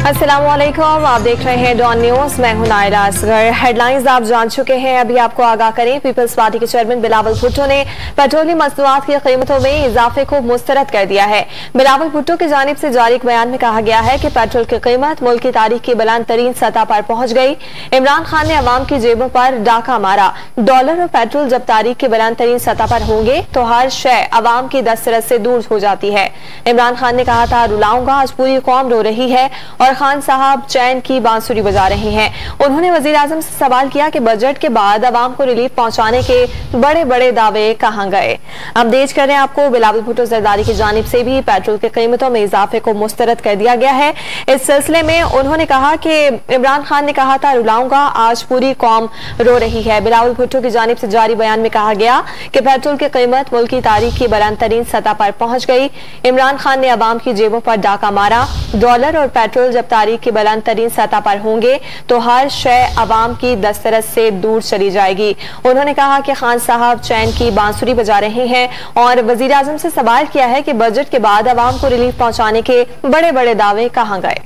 अस्सलामुअलैकुम, आप देख रहे हैं डॉन न्यूज। मैं हूं नायला असगर। हेडलाइंस आप जान चुके हैं, अभी आपको आगाह करें। पीपल्स पार्टी के चेयरमैन बिलावल भुट्टो ने पेट्रोलियम मसनूआत की कीमतों में इजाफे को मुस्तरद कर दिया है। बिलावल भुट्टो की जानिब से जारी एक बयान में कहा गया है कि पेट्रोल की कीमत मुल्क की तारीख की बुलंद तरीन सतह पर पहुंच गई। इमरान खान ने अवाम की जेबों पर डाका मारा। डॉलर और पेट्रोल जब तारीख की बुलंद तरीन सतह पर होंगे तो हर शय अवाम की दस्तरस से दूर हो जाती है। इमरान खान ने कहा था, रुलाऊंगा, आज पूरी कौम रो रही है और खान साहब चैन की बांसुरी बजा रहे हैं। उन्होंने वजीर आजम से सवाल किया कि बजट के बाद अवाम को रिलीफ पहुंचाने के बड़े बड़े दावे कहां गए। अपडेट कर रहे हैं आपको, बिलावल भुट्टो जरदारी की जानिब से भी पेट्रोल की कीमतों में इजाफे को मुस्तरद कर दिया गया है। इस सिलसिले में उन्होंने कहा कि इमरान खान ने कहा था, रुलाऊंगा, आज पूरी कौम रो रही है। बिलावल भुट्टो की जानिब से जारी बयान में कहा गया कि पेट्रोल की कीमत मुल्क की तारीख की बुलंद तरीन सतह पर पहुंच गई। इमरान खान ने अवाम की जेबों पर डाका मारा। डॉलर और पेट्रोल जब तारीख की बुलंद तरीन सतह पर होंगे तो हर शय अवाम की दस्तरस से दूर चली जाएगी। उन्होंने कहा कि खान साहब चैन की बांसुरी बजा रहे हैं और वजीर आजम से सवाल किया है कि बजट के बाद अवाम को रिलीफ पहुंचाने के बड़े बड़े दावे कहां गए।